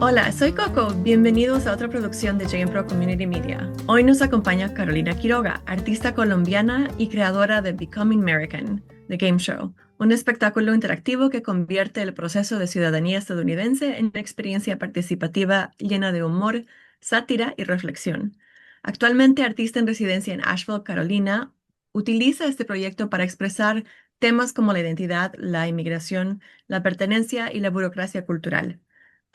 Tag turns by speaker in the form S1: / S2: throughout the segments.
S1: Hola, soy Coco. Bienvenidos a otra producción de JM Pro Community Media. Hoy nos acompaña Carolina Quiroga, artista colombiana y creadora de Becoming American, The Game Show, un espectáculo interactivo que convierte el proceso de ciudadanía estadounidense en una experiencia participativa llena de humor, sátira y reflexión. Actualmente artista en residencia en Asheville, Carolina, utiliza este proyecto para expresar temas como la identidad, la inmigración, la pertenencia y la burocracia cultural.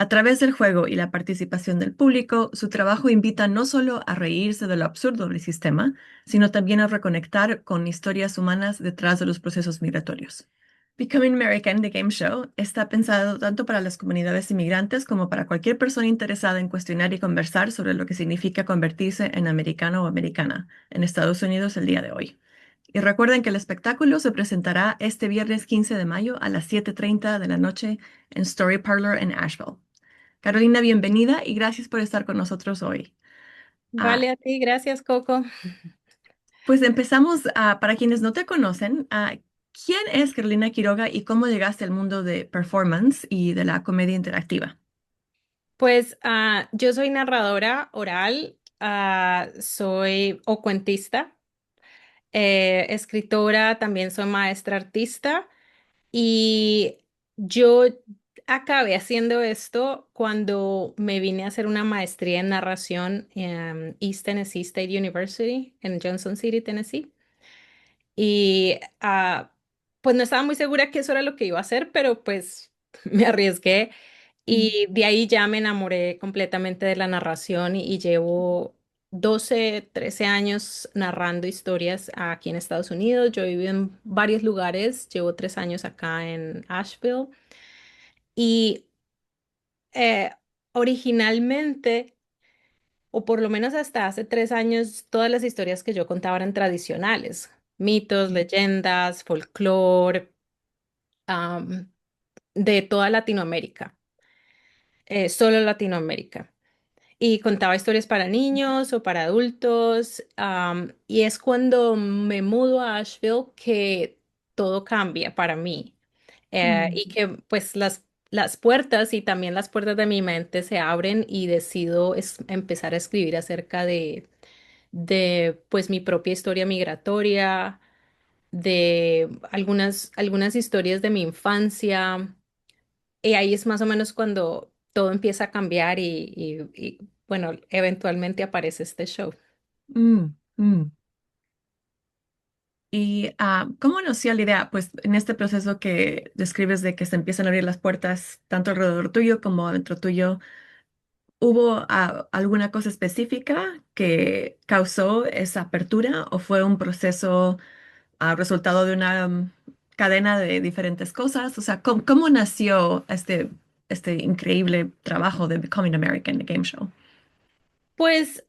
S1: A través del juego y la participación del público, su trabajo invita no solo a reírse de lo absurdo del sistema, sino también a reconectar con historias humanas detrás de los procesos migratorios. Becoming American, The Game Show, está pensado tanto para las comunidades inmigrantes como para cualquier persona interesada en cuestionar y conversar sobre lo que significa convertirse en americano o americana en Estados Unidos el día de hoy. Y recuerden que el espectáculo se presentará este viernes 15 de mayo a las 7:30 de la noche en Story Parlor en Asheville. Carolina, bienvenida y gracias por estar con nosotros hoy. Ah,
S2: Vale, a ti, gracias, Coco.
S1: pues empezamos, para quienes no te conocen, ¿quién es Carolina Quiroga y cómo llegaste al mundo de performance y de la comedia interactiva?
S2: Pues yo soy narradora oral, soy o cuentista, escritora, también soy maestra artista y yo acabé haciendo esto cuando me vine a hacer una maestría en narración en East Tennessee State University en Johnson City, Tennessee. Y pues no estaba muy segura que eso era lo que iba a hacer, pero pues me arriesgué.
S1: Mm.
S2: Y de ahí ya me enamoré completamente de la narración y llevo 12, 13 años narrando historias aquí en Estados Unidos. Yo he vivido en varios lugares, llevo 3 años acá en Asheville y eh, originalmente, o por lo menos hasta hace 3 años, todas las historias que yo contaba eran tradicionales, mitos, leyendas, folclore, am, de toda Latinoamérica, solo Latinoamérica. Y contaba historias para niños o para adultos. Y es cuando me mudo a Asheville que todo cambia para mí.
S1: Mm.
S2: Y que pues las puertas y también las puertas de mi mente se abren y decido empezar a escribir acerca de pues mi propia historia migratoria, de algunas historias de mi infancia. Y ahí es más o menos cuando todo empieza a cambiar y, bueno, eventualmente aparece este show.
S1: Mm, mm. ¿Y cómo nació la idea? Pues en este proceso que describes de que se empiezan a abrir las puertas tanto alrededor tuyo como adentro tuyo, ¿hubo alguna cosa específica que causó esa apertura o fue un proceso resultado de una cadena de diferentes cosas? O sea, ¿cómo nació este increíble trabajo de Becoming American, the Game Show?
S2: Pues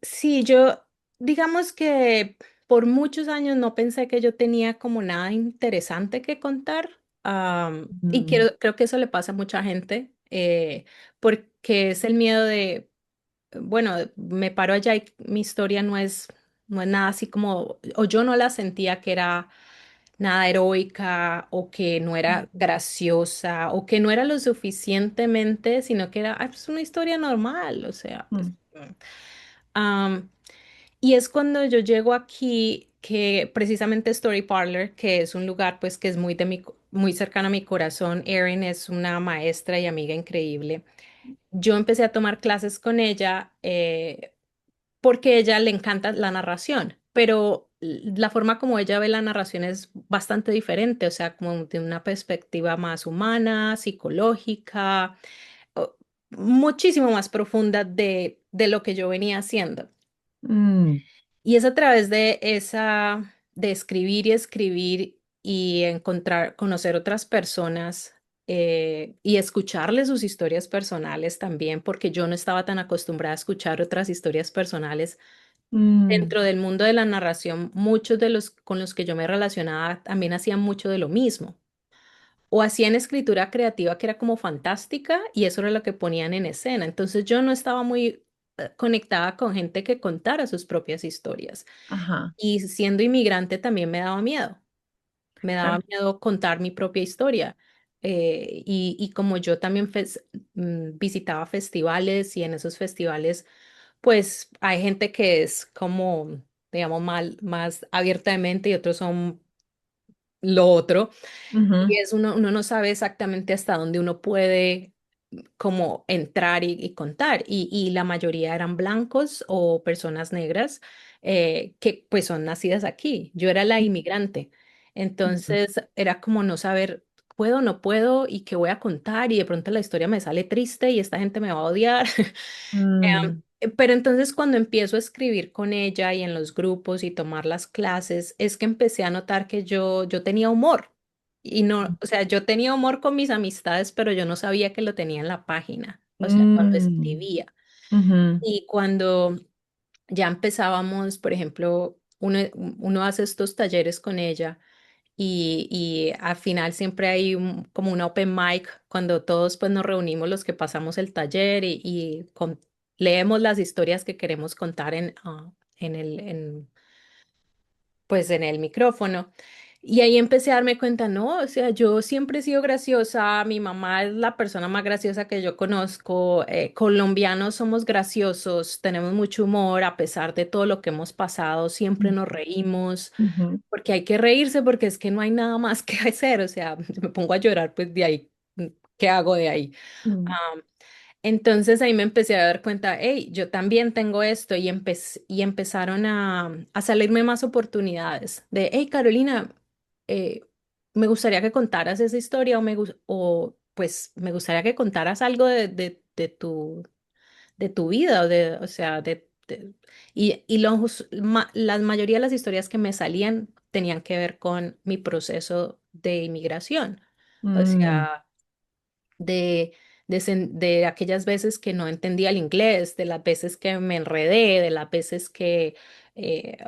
S2: sí, yo digamos que por muchos años no pensé que yo tenía como nada interesante que contar. Y
S1: Mm.
S2: creo que eso le pasa a mucha gente, porque es el miedo de, bueno, me paro allá y mi historia no es nada así como, o yo no la sentía que era nada heroica o que no era graciosa o que no era lo suficientemente, sino que era pues, una historia normal, o sea, pues,
S1: Mm.
S2: am, y es cuando yo llego aquí que precisamente Story Parlor, que es un lugar pues que es muy cercano a mi corazón. Erin es una maestra y amiga increíble. Yo empecé a tomar clases con ella porque a ella le encanta la narración, pero la forma como ella ve la narración es bastante diferente, o sea, como de una perspectiva más humana, psicológica, o- muchísimo más profunda de lo que yo venía haciendo.
S1: Mm.
S2: Y es a través de escribir y encontrar, conocer otras personas y escucharles sus historias personales también, porque yo no estaba tan acostumbrada a escuchar otras historias personales.
S1: Mm.
S2: Dentro del mundo de la narración, muchos de los con los que yo me relacionaba también hacían mucho de lo mismo. O hacían escritura creativa que era como fantástica y eso era lo que ponían en escena. Entonces yo no estaba muy conectada con gente que contara sus propias historias.
S1: Ajá.
S2: Y siendo inmigrante también me daba miedo. Me daba
S1: Claro.
S2: miedo contar mi propia historia. y como yo también visitaba festivales y en esos festivales, pues hay gente que es como, digamos, más abierta de mente y otros son lo otro.
S1: Ujú,
S2: Y es uno no sabe exactamente hasta dónde uno puede como entrar y contar. Y la mayoría eran blancos o personas negras que pues son nacidas aquí. Yo era la inmigrante.
S1: ujú,
S2: Entonces era como no saber, puedo, no puedo y qué voy a contar y de pronto la historia me sale triste y esta gente me va a odiar.
S1: mm,
S2: Pero entonces cuando empiezo a escribir con ella y en los grupos y tomar las clases, es que empecé a notar que yo tenía humor. Y no, o sea, yo tenía humor con mis amistades, pero yo no sabía que lo tenía en la página, o sea, cuando
S1: mm,
S2: escribía.
S1: ujú,
S2: Y cuando ya empezábamos, por ejemplo, uno hace estos talleres con ella y al final siempre hay como un open mic cuando todos pues nos reunimos los que pasamos el taller y leemos las historias que queremos contar en pues en el micrófono. Y ahí empecé a darme cuenta, no, o sea, yo siempre he sido graciosa, mi mamá es la persona más graciosa que yo conozco, colombianos somos graciosos, tenemos mucho humor, a pesar de todo lo que hemos pasado, siempre nos reímos,
S1: ujú,
S2: porque hay que reírse, porque es que no hay nada más que hacer, o sea, me pongo a llorar, pues de ahí, ¿qué hago de ahí?
S1: mm,
S2: Entonces ahí me empecé a dar cuenta, hey, yo también tengo esto y empezaron a salirme más oportunidades de, hey, Carolina, eh, me gustaría que contaras esa historia o pues me gustaría que contaras algo de tu vida, o sea, la mayoría de las historias que me salían tenían que ver con mi proceso de inmigración. O
S1: mm,
S2: sea, de, de aquellas veces que no entendía el inglés, de las veces que me enredé, de las veces que, eh,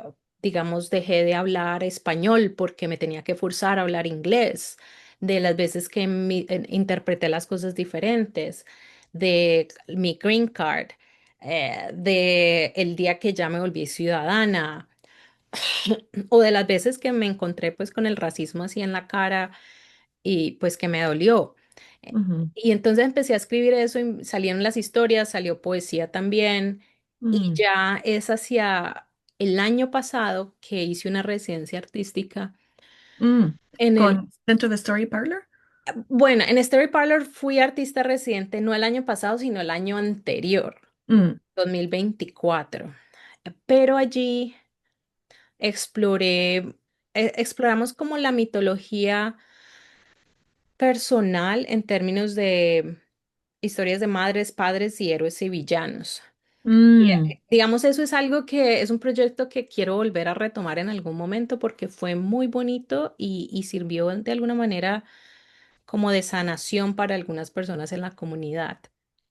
S2: digamos, dejé de hablar español porque me tenía que forzar a hablar inglés, de las veces que interpreté las cosas diferentes, de mi green card, de el día que ya me volví ciudadana, o de las veces que me encontré pues con el racismo así en la cara y pues que me dolió.
S1: ujú,
S2: Y entonces empecé a escribir eso y salieron las historias, salió poesía también y
S1: mm,
S2: ya es hacia el año pasado que hice una residencia artística
S1: mm.
S2: en el,
S1: ¿Con dentro de Story Parlor?
S2: bueno, en Story Parlor fui artista residente no el año pasado, sino el año anterior,
S1: Mm,
S2: 2024. Pero allí exploré, exploramos como la mitología personal en términos de historias de madres, padres y héroes y villanos. Y,
S1: mm,
S2: digamos, eso es algo que es un proyecto que quiero volver a retomar en algún momento porque fue muy bonito y sirvió de alguna manera como de sanación para algunas personas en la comunidad.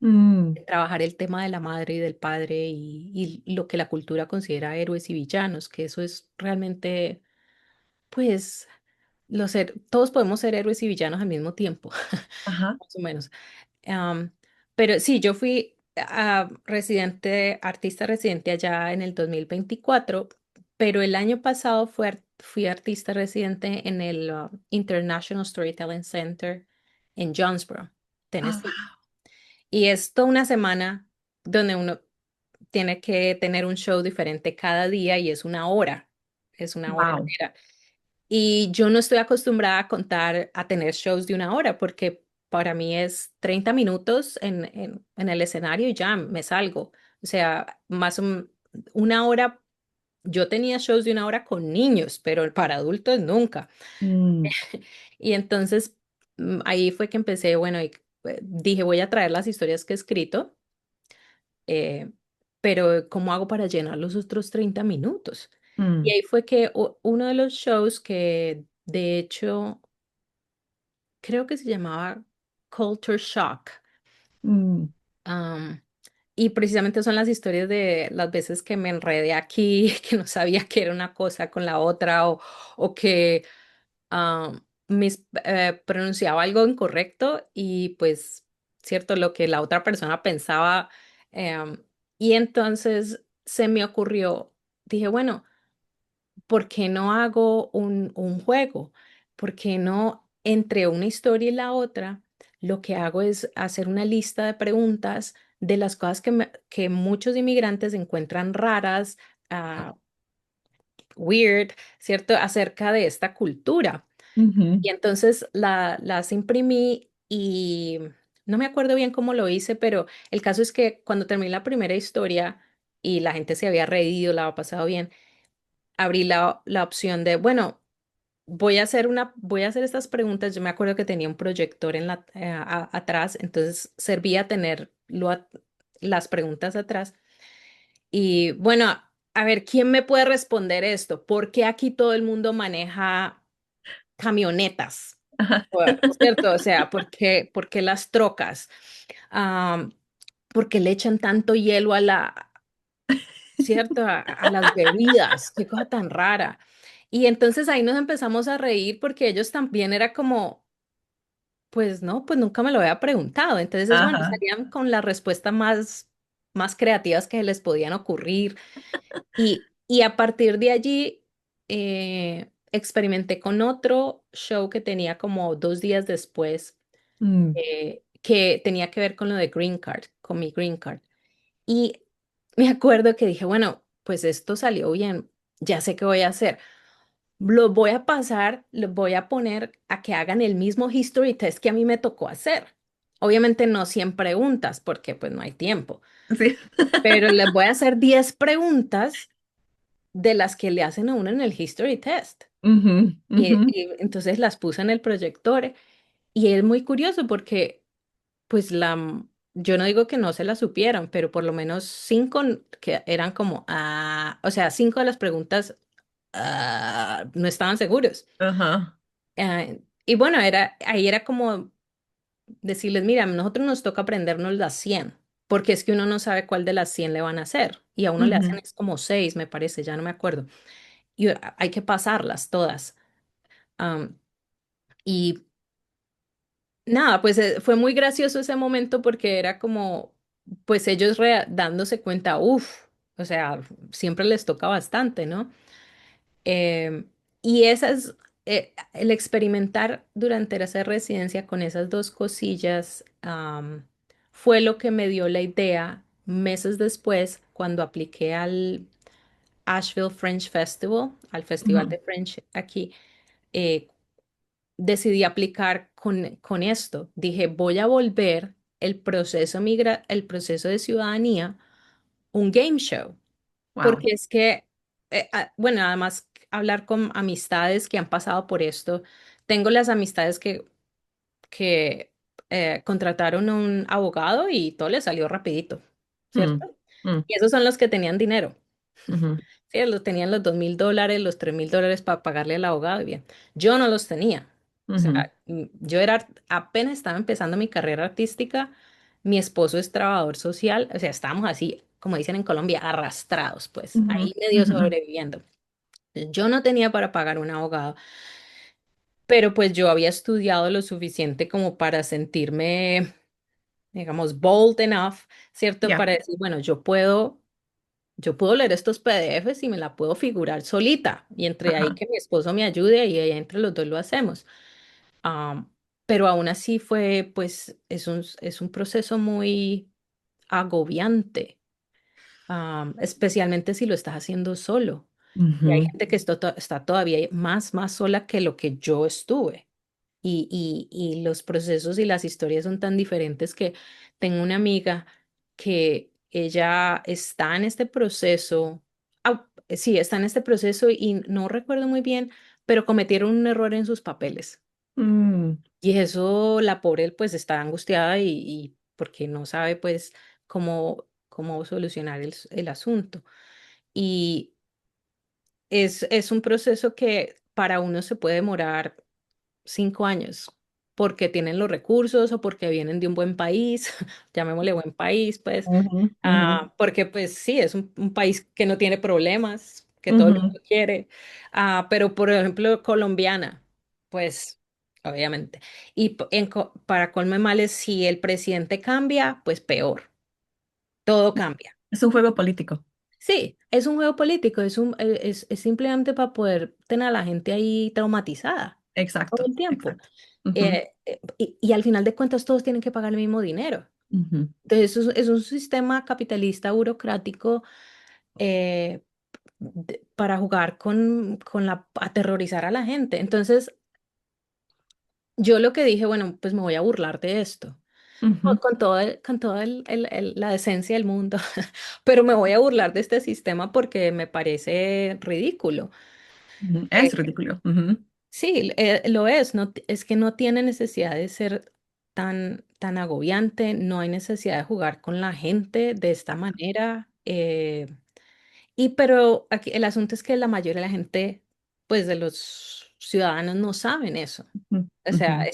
S1: mm.
S2: Trabajar el tema de la madre y del padre y lo que la cultura considera héroes y villanos, que eso es realmente, pues, todos podemos ser héroes y villanos al mismo tiempo,
S1: Ajá.
S2: más o menos. Pero sí, yo fui artista residente allá en el 2024, pero el año pasado fui artista residente en el International Storytelling Center en Jonesboro, Tennessee.
S1: Oh,
S2: Y es toda una semana donde uno tiene que tener un show diferente cada día y es una hora
S1: wow.
S2: entera. Y yo no estoy acostumbrada a contar, a tener shows de una hora, porque para mí es 30 minutos en el escenario y ya me salgo. O sea, una hora, yo tenía shows de una hora con niños, pero para adultos nunca.
S1: Mm,
S2: Y entonces ahí fue que empecé, bueno, dije, voy a traer las historias que he escrito, eh, pero ¿cómo hago para llenar los otros 30 minutos? Y
S1: mm,
S2: ahí fue que uno de los shows que de hecho creo que se llamaba Culture Shock.
S1: mm,
S2: am, y precisamente son las historias de las veces que me enredé aquí, que no sabía que era una cosa con la otra o que pronunciaba algo incorrecto y pues, cierto, lo que la otra persona pensaba. em, y entonces se me ocurrió, dije, bueno, ¿por qué no hago un juego? ¿Por qué no? entre una historia y la otra, lo que hago es hacer una lista de preguntas de las cosas que muchos inmigrantes encuentran raras, ah, weird, ¿cierto? Acerca de esta cultura.
S1: Ujú.
S2: Y entonces las imprimí y no me acuerdo bien cómo lo hice, pero el caso es que cuando terminé la primera historia y la gente se había reído, la había pasado bien, abrí la opción de, bueno, voy a hacer estas preguntas. Yo me acuerdo que tenía un proyector atrás, entonces servía tener las preguntas atrás. Y bueno, a ver, ¿quién me puede responder esto? ¿Por qué aquí todo el mundo maneja camionetas?
S1: Ajá.
S2: ¿Cierto? O sea, por qué las trocas? Am, ¿Por qué le echan tanto hielo cierto? A las bebidas, qué cosa tan rara. Y entonces ahí nos empezamos a reír porque ellos también era como, pues no, pues nunca me lo había preguntado. Entonces, bueno,
S1: Ajá.
S2: salían con las respuestas más creativas que les podían ocurrir. Y a partir de allí experimenté con otro show que tenía como 2 días después,
S1: Mm.
S2: que tenía que ver con lo de Green Card, con mi Green Card. Y me acuerdo que dije, bueno, pues esto salió bien, ya sé qué voy a hacer. Los voy a poner a que hagan el mismo history test que a mí me tocó hacer. Obviamente no 100 preguntas porque pues no hay tiempo,
S1: Sí.
S2: pero les voy a hacer 10 preguntas de las que le hacen a uno en el history test.
S1: Ujú, ujú.
S2: Y entonces las puse en el proyector y es muy curioso porque pues yo no digo que no se la supieran, pero por lo menos 5 que eran como, o sea, 5 de las preguntas no estaban seguros.
S1: Ajá.
S2: Ah, y bueno, ahí era como decirles, mira, a nosotros nos toca aprendernos las 100 porque es que uno no sabe cuál de las 100 le van a hacer. Y a uno le hacen
S1: Ujú.
S2: es como 6 me parece, ya no me acuerdo. Y hay que pasarlas todas. Am, y nada, pues fue muy gracioso ese momento porque era como, pues ellos dándose cuenta, uff, o sea, siempre les toca bastante, ¿no? Em, y el experimentar durante esa residencia con esas dos cosillas, fue lo que me dio la idea meses después cuando apliqué al Asheville French Festival, al Festival
S1: Ujú.
S2: de French aquí. eh, Decidí aplicar con esto. Dije, voy a volver el proceso de ciudadanía un game show,
S1: Wow.
S2: porque es que, bueno, además hablar con amistades que han pasado por esto, tengo las amistades que contrataron a un abogado y todo les salió rapidito,
S1: Mm,
S2: ¿cierto?
S1: mm,
S2: Y esos son los que tenían dinero.
S1: ujú,
S2: Sí, tenían los $2,000, los $3,000 para pagarle al abogado y bien. Yo no los tenía. O sea,
S1: ujú,
S2: yo apenas estaba empezando mi carrera artística, mi esposo es trabajador social, o sea, estábamos así, como dicen en Colombia, arrastrados, pues,
S1: ujú,
S2: ahí medio
S1: ujú,
S2: sobreviviendo. Yo no tenía para pagar un abogado, pero pues yo había estudiado lo suficiente como para sentirme, digamos, bold enough, ¿cierto?
S1: ya.
S2: Para decir, bueno, yo puedo leer estos PDFs y me la puedo figurar solita. Y entre ahí
S1: Ajá.
S2: que mi esposo me ayude y ahí entre los dos lo hacemos. Am, pero aún así pues, es un proceso muy agobiante, especialmente si lo estás haciendo solo. Y hay
S1: Ujú,
S2: gente que está todavía más sola que lo que yo estuve. Y los procesos y las historias son tan diferentes que tengo una amiga que ella está en este proceso, sí, está en este proceso y no recuerdo muy bien, pero cometieron un error en sus papeles.
S1: mm,
S2: Y eso, la pobre, pues está angustiada y porque no sabe, pues, cómo solucionar el asunto. Y es un proceso que para uno se puede demorar 5 años, porque tienen los recursos o porque vienen de un buen país, llamémosle buen país, pues,
S1: ujú, ujú,
S2: porque pues sí, es un país que no tiene problemas, que todo el
S1: ujú,
S2: mundo quiere, pero por ejemplo, colombiana, pues, obviamente. Y para colmo de males, si el presidente cambia, pues peor, todo cambia.
S1: es un juego político.
S2: Sí, es un juego político, es simplemente para poder tener a la gente ahí traumatizada. todo
S1: Exacto,
S2: el tiempo.
S1: exacto. Ujú,
S2: Y al final de cuentas todos tienen que pagar el mismo dinero.
S1: ujú,
S2: Entonces, eso es un sistema capitalista burocrático eh, para jugar aterrorizar a la gente. Entonces, yo lo que dije, bueno, pues me voy a burlar de esto,
S1: ujú,
S2: con toda la decencia del mundo, pero me voy a burlar de este sistema porque me parece ridículo.
S1: ujú. Es
S2: Eh,
S1: ridículo. Ujú,
S2: sí, lo es, no, es que no tiene necesidad de ser tan agobiante, no hay necesidad de jugar con la gente de esta manera. Pero aquí el asunto es que la mayoría de la gente, pues de los ciudadanos no saben eso.
S1: ujú,
S2: O
S1: ujú,
S2: sea,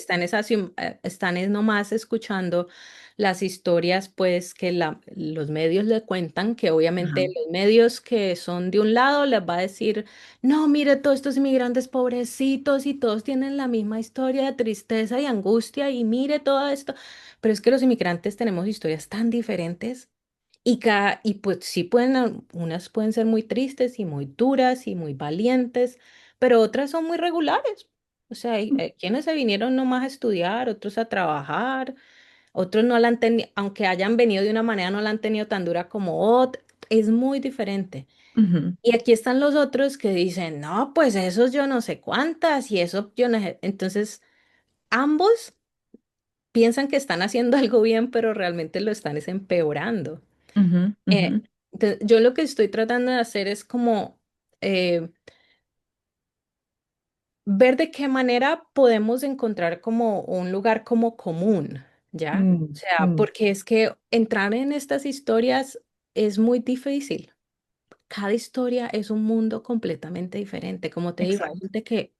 S2: están es nomás escuchando las historias, pues, que los medios le cuentan, que
S1: ajá,
S2: obviamente los medios que son de un lado les va a decir, no, mire, todos estos inmigrantes pobrecitos y todos tienen la misma historia de tristeza y angustia y mire todo esto. Pero es que los inmigrantes tenemos historias tan diferentes y pues sí unas pueden ser muy tristes y muy duras y muy valientes, pero otras son muy regulares. O sea, hay quienes se vinieron nomás a estudiar, otros a trabajar, otros no la han tenido, aunque hayan venido de una manera, no la han tenido tan dura como otra. Es muy diferente.
S1: ujú,
S2: Y aquí están los otros que dicen, no, pues esos yo no sé cuántas y eso yo no sé. Entonces, ambos piensan que están haciendo algo bien, pero realmente lo están es empeorando.
S1: ujú, ujú,
S2: Yo lo que estoy tratando de hacer es como eh, ver de qué manera podemos encontrar como un lugar como común, ¿ya? O
S1: mm,
S2: sea,
S1: mm.
S2: porque es que entrar en estas historias es muy difícil. Cada historia es un mundo completamente diferente. Como te digo, hay
S1: Exacto.
S2: gente que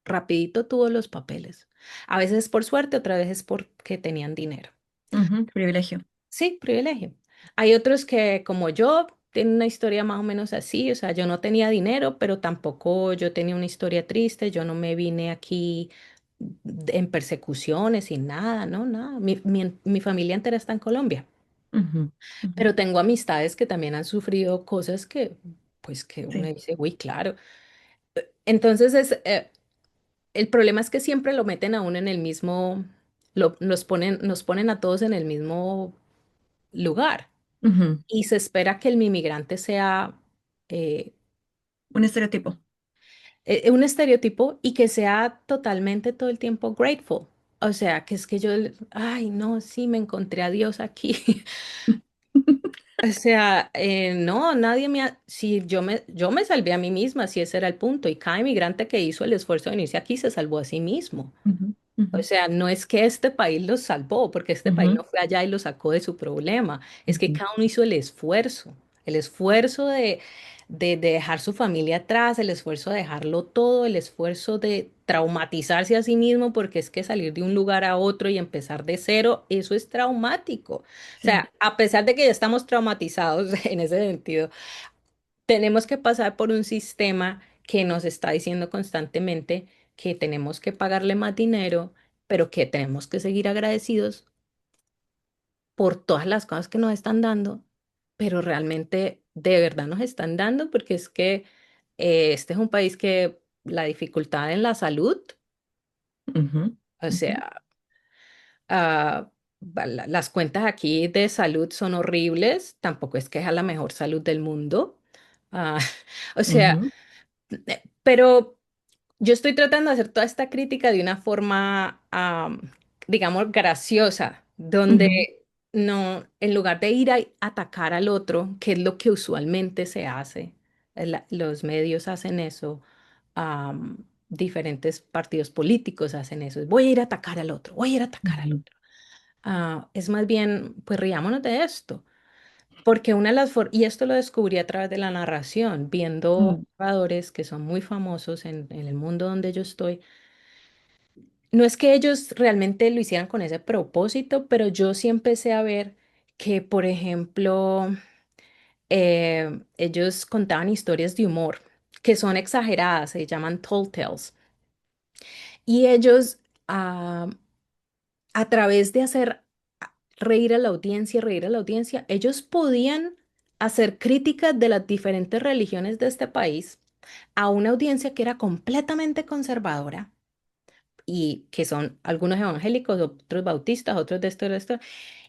S2: rapidito tuvo los papeles. A veces por suerte, otras veces porque tenían dinero.
S1: Ujú, privilegio.
S2: Sí, privilegio. Hay otros que, como yo, tienen una historia más o menos así. O sea, yo no tenía dinero, pero tampoco yo tenía una historia triste. Yo no me vine aquí en persecuciones y nada, no, nada. Mi familia entera está en Colombia,
S1: Ujú, ujú,
S2: pero tengo amistades que también han sufrido cosas que, pues, que uno
S1: sí.
S2: dice, uy, claro. Entonces, el problema es que siempre lo meten a uno en el mismo, nos ponen a todos en el mismo lugar.
S1: Ujú.
S2: Y se espera que el inmigrante sea eh,
S1: Un estereotipo.
S2: un estereotipo y que sea totalmente todo el tiempo grateful. O sea, que es que yo, ay, no, sí, me encontré a Dios aquí. O sea, no, nadie si yo me salvé a mí misma, si ese era el punto. Y cada inmigrante que hizo el esfuerzo de venirse aquí se salvó a sí mismo.
S1: Ujú,
S2: O
S1: ujú,
S2: sea, no es que este país los salvó, porque este país
S1: ujú,
S2: no fue allá y los sacó de su problema. Es que
S1: ujú.
S2: cada uno hizo el esfuerzo de dejar su familia atrás, el esfuerzo de dejarlo todo, el esfuerzo de traumatizarse a sí mismo, porque es que salir de un lugar a otro y empezar de cero, eso es traumático. O
S1: Sí.
S2: sea, a pesar de que ya estamos traumatizados en ese sentido, tenemos que pasar por un sistema que nos está diciendo constantemente que tenemos que pagarle más dinero, pero que tenemos que seguir agradecidos por todas las cosas que nos están dando, pero realmente de verdad nos están dando, porque es que este es un país que la dificultad en la salud,
S1: Ujú,
S2: o
S1: ujú,
S2: sea, las cuentas aquí de salud son horribles, tampoco es que es a la mejor salud del mundo. Ah, o sea,
S1: ujú,
S2: pero yo estoy tratando de hacer toda esta crítica de una forma, digamos, graciosa, donde
S1: ujú,
S2: no, en lugar de ir a atacar al otro, que es lo que usualmente se hace, los medios hacen eso, diferentes partidos políticos hacen eso, voy a ir a atacar al otro, voy a ir a atacar al
S1: ujú,
S2: otro. Es más bien, pues riámonos de esto. Porque y esto lo descubrí a través de la narración, viendo
S1: mm,
S2: narradores que son muy famosos en el mundo donde yo estoy. No es que ellos realmente lo hicieran con ese propósito, pero yo sí empecé a ver que, por ejemplo, ellos contaban historias de humor que son exageradas, se llaman tall tales. Y ellos, a través de hacer reír a la audiencia, ellos podían hacer críticas de las diferentes religiones de este país a una audiencia que era completamente conservadora y que son algunos evangélicos, otros bautistas, otros de esto,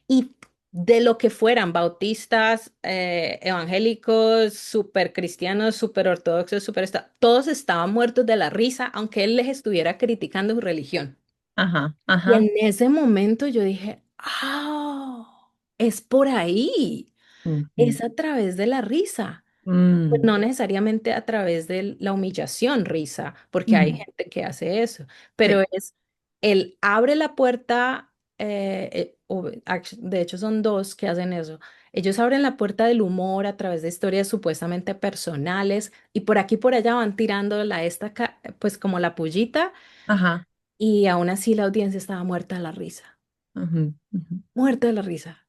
S2: y de lo que fueran, bautistas, evangélicos, súper cristianos, súper ortodoxos, súper todos estaban muertos de la risa, aunque él les estuviera criticando su religión.
S1: Ajá,
S2: Y
S1: ajá.
S2: en ese momento yo dije, ah, es por ahí,
S1: Ujú,
S2: es a través de la risa. Pues
S1: mm,
S2: no necesariamente a través de la humillación, risa, porque hay
S1: ujú.
S2: gente que hace eso, pero
S1: Sí,
S2: es, él abre la puerta, de hecho son dos que hacen eso. Ellos abren la puerta del humor a través de historias supuestamente personales y por aquí y por allá van tirando la pues como la pullita
S1: ajá.
S2: y aún así la audiencia estaba muerta de la risa,
S1: Ujú, ujú,
S2: muerta de la risa.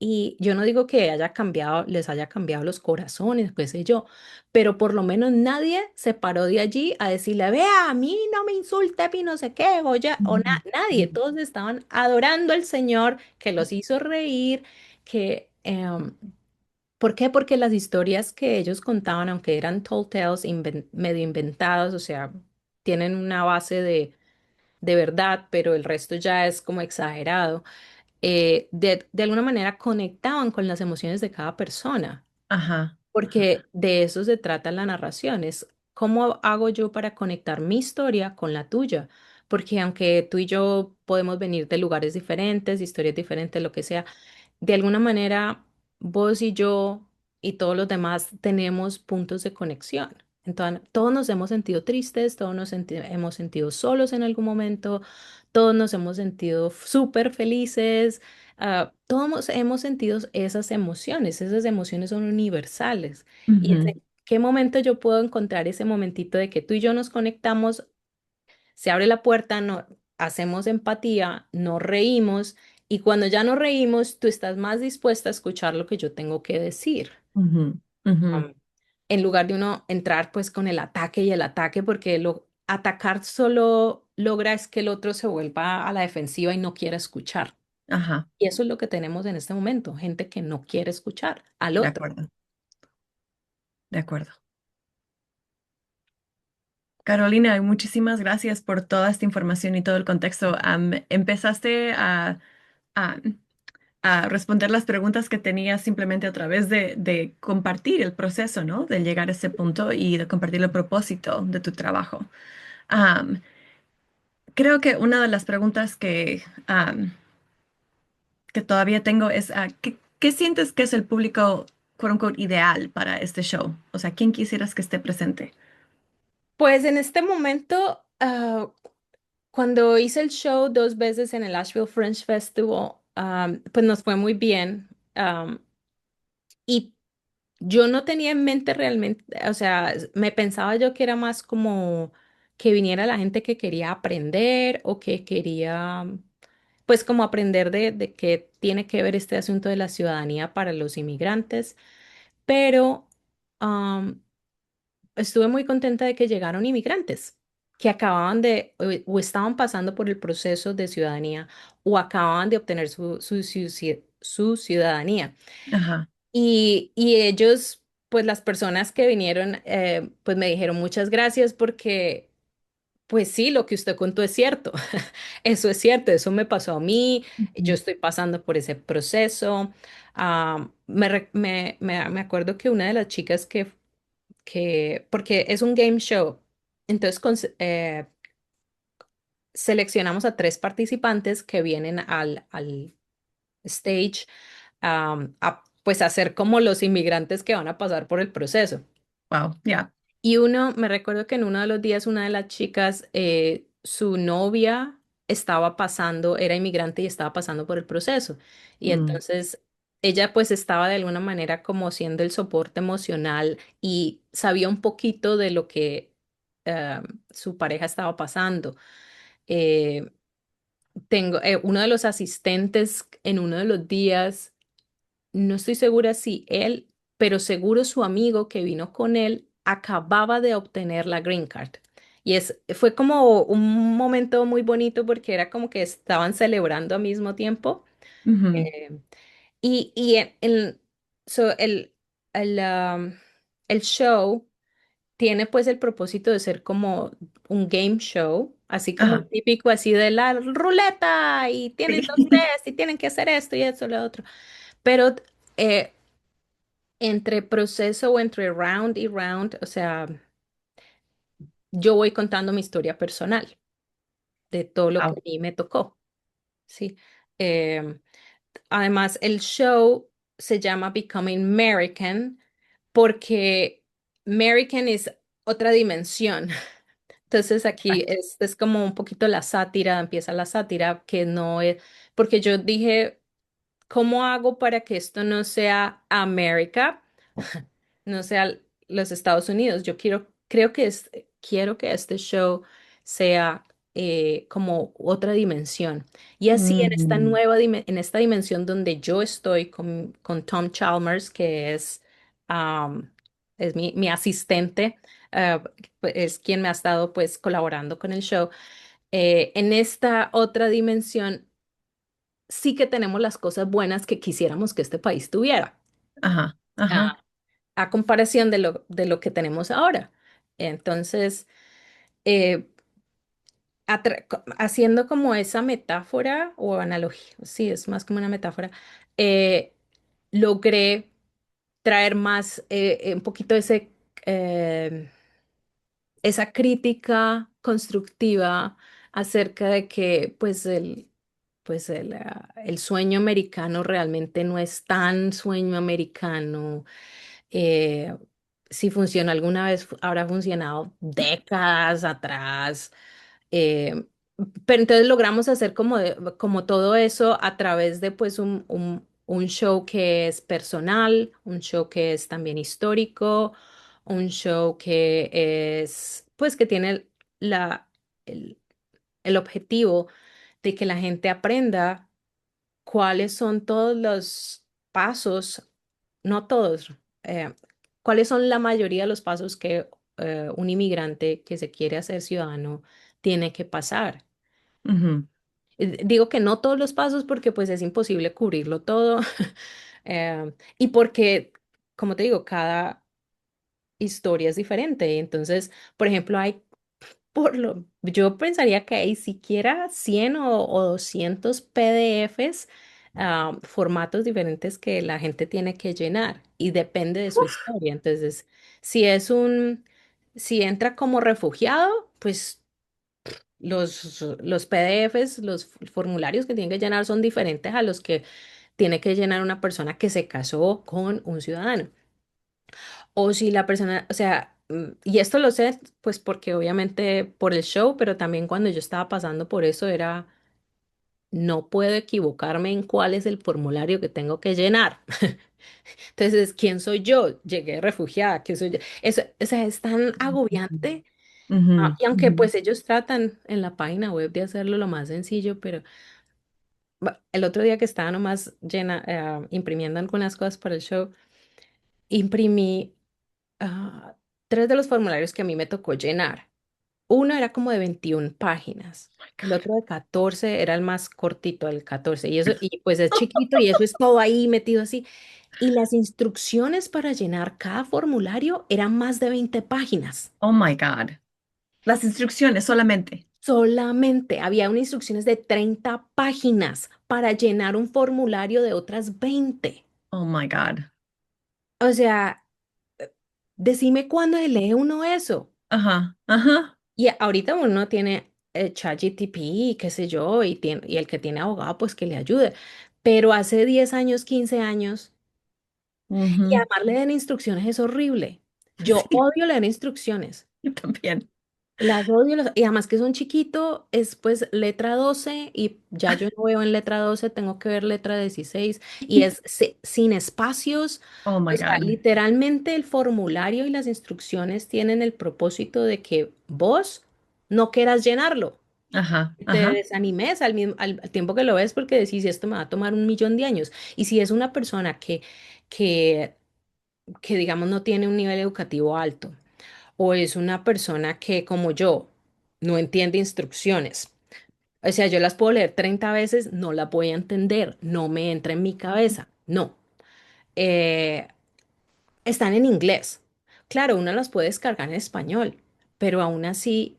S2: Y yo no digo que haya cambiado, les haya cambiado los corazones, qué sé yo, pero por lo menos nadie se paró de allí a decirle, vea, a mí no me insulte, pi no sé qué, Goya, o
S1: ujú,
S2: nadie,
S1: ujú,
S2: todos estaban adorando al Señor que los hizo reír, que, ¿por qué? Porque las historias que ellos contaban, aunque eran tall tales, medio inventadas, o sea, tienen una base de verdad, pero el resto ya es como exagerado de alguna manera conectaban con las emociones de cada persona,
S1: ajá. Ajá.
S2: porque de eso se trata la narración, es cómo hago yo para conectar mi historia con la tuya, porque aunque tú y yo podemos venir de lugares diferentes, historias diferentes, lo que sea, de alguna manera vos y yo y todos los demás tenemos puntos de conexión. Entonces, todos nos hemos sentido tristes, todos hemos sentido solos en algún momento, todos nos hemos sentido súper felices, todos hemos sentido esas emociones son universales. Y es
S1: Ujú,
S2: en qué momento yo puedo encontrar ese momentito de que tú y yo nos conectamos, se abre la puerta, no, hacemos empatía, nos reímos y cuando ya nos reímos, tú estás más dispuesta a escuchar lo que yo tengo que decir.
S1: ujú, ujú,
S2: Am, en lugar de uno entrar pues con el ataque y el ataque, porque lo atacar solo logra es que el otro se vuelva a la defensiva y no quiera escuchar.
S1: ajá.
S2: Y eso es lo que tenemos en este momento, gente que no quiere escuchar al
S1: De
S2: otro.
S1: acuerdo, de acuerdo. Carolina, muchísimas gracias por toda esta información y todo el contexto. Empezaste a- a responder las preguntas que tenía simplemente a través de compartir el proceso, ¿no? De llegar a ese punto y de compartir el propósito de tu trabajo. Am, Creo que una de las preguntas que todavía tengo es, ¿qué sientes que es el público, quote unquote, ideal para este show? O sea, ¿quién quisieras que esté presente?
S2: Pues en este momento, cuando hice el show dos veces en el Asheville Fringe Festival, pues nos fue muy bien. Y yo no tenía en mente realmente, o sea, me pensaba yo que era más como que viniera la gente que quería aprender o que quería, pues como aprender de qué tiene que ver este asunto de la ciudadanía para los inmigrantes. Pero estuve muy contenta de que llegaron inmigrantes que acababan o estaban pasando por el proceso de ciudadanía o acababan de obtener su ciudadanía.
S1: Ajá.
S2: Y ellos, pues las personas que vinieron, pues me dijeron muchas gracias porque, pues sí, lo que usted contó es cierto. Eso es cierto, eso me pasó a mí, yo
S1: Ujú.
S2: estoy pasando por ese proceso. Me acuerdo que una de las chicas porque es un game show, entonces seleccionamos a tres participantes que vienen al stage pues a ser como los inmigrantes que van a pasar por el proceso.
S1: Wow, ya.
S2: Y me recuerdo que en uno de los días una de las chicas, su novia estaba pasando, era inmigrante y estaba pasando por el proceso. Y
S1: Mm,
S2: entonces ella pues estaba de alguna manera como siendo el soporte emocional y sabía un poquito de lo que eh, su pareja estaba pasando. Eh, uno de los asistentes en uno de los días, no estoy segura si él, pero seguro su amigo que vino con él acababa de obtener la green card. Fue como un momento muy bonito porque era como que estaban celebrando al mismo tiempo.
S1: ujú,
S2: Eh, y so, el, el show tiene pues el propósito de ser como un game show así como
S1: Ajá,
S2: el típico así de la ruleta y tienen dos
S1: sí.
S2: test y tienen que hacer esto y eso, lo otro. Pero eh, entre proceso o entre round y round, o sea, yo voy contando mi historia personal de todo lo que
S1: Wow.
S2: a mí me tocó, ¿sí? Em, Además, el show se llama Becoming American porque American es otra dimensión. Entonces aquí
S1: Exacto.
S2: es como un poquito la sátira, empieza la sátira, que no es, porque yo dije, ¿cómo hago para que esto no sea América, no sea los Estados Unidos? Yo quiero que este show sea como otra dimensión. Y así en esta
S1: Mm,
S2: en esta dimensión donde yo estoy con Tom Chalmers, que am, es mi asistente, pues, es quien me ha estado pues colaborando con el show. En esta otra dimensión sí que tenemos las cosas buenas que quisiéramos que este país tuviera,
S1: ajá, ajá,
S2: a, a comparación de lo que tenemos ahora. Entonces, eh, haciendo como esa metáfora o analogía, sí, es más como una metáfora, eh, logré traer más, un poquito eh, esa crítica constructiva acerca de que el sueño americano realmente no es tan sueño americano. eh, si funcionó alguna vez, habrá funcionado décadas atrás. eh, pero entonces logramos hacer como todo eso a través de pues un show que es personal, un show que es también histórico, un show que es pues que tiene el, el objetivo de que la gente aprenda cuáles son todos los pasos, no todos, eh, cuáles son la mayoría de los pasos que un inmigrante que se quiere hacer ciudadano tiene que pasar.
S1: ujú,
S2: Digo que no todos los pasos porque pues es imposible cubrirlo todo, y porque, como te digo, cada historia es diferente. Entonces, por ejemplo, yo pensaría que hay siquiera 100 o 200 PDFs, formatos diferentes que la gente tiene que llenar y depende de su historia. Entonces, si es si entra como refugiado, pues los PDFs, los formularios que tiene que llenar son diferentes a los que tiene que llenar una persona que se casó con un ciudadano. O si la persona, o sea, y esto lo sé, pues porque obviamente por el show, pero también cuando yo estaba pasando por eso era, no puedo equivocarme en cuál es el formulario que tengo que llenar. Entonces, ¿quién soy yo? Llegué refugiada, ¿quién soy yo? Eso, o sea, es tan agobiante.
S1: ujú,
S2: Y aunque
S1: ujú.
S2: pues ellos tratan en la página web de hacerlo lo más sencillo, pero el otro día que estaba nomás imprimiendo algunas cosas para el show, imprimí ah, tres de los formularios que a mí me tocó llenar. Uno era como de 21 páginas,
S1: My
S2: el
S1: God.
S2: otro de 14 era el más cortito, el 14 y eso, y pues es chiquito y eso es todo ahí metido así. Y las instrucciones para llenar cada formulario eran más de 20 páginas.
S1: Oh my God. Las instrucciones solamente.
S2: Solamente había unas instrucciones de 30 páginas para llenar un formulario de otras 20.
S1: Oh my God.
S2: O sea, decime cuándo se lee uno eso.
S1: Ajá, ajá.
S2: Y ahorita uno tiene ChatGPT, y qué sé yo, y el que tiene abogado, pues que le ayude. Pero hace 10 años, 15 años, y
S1: Ujú.
S2: además leer instrucciones es horrible. Yo
S1: Sí,
S2: odio leer instrucciones.
S1: yo también.
S2: Las odio, y además que son chiquito, es pues letra 12 y ya yo no veo en letra 12, tengo que ver letra 16 y es sin espacios.
S1: Oh my
S2: O sea,
S1: God.
S2: literalmente el formulario y las instrucciones tienen el propósito de que vos no quieras llenarlo,
S1: Ajá,
S2: que te
S1: ajá,
S2: desanimes al tiempo que lo ves porque decís, esto me va a tomar 1 millón de años. Y si es una persona que, que digamos no tiene un nivel educativo alto, o es una persona que, como yo, no entiende instrucciones. O sea, yo las puedo leer 30 veces, no las voy a entender, no me entra en mi cabeza, no. Eh, Están en inglés. Claro, uno las puede descargar en español, pero aún así,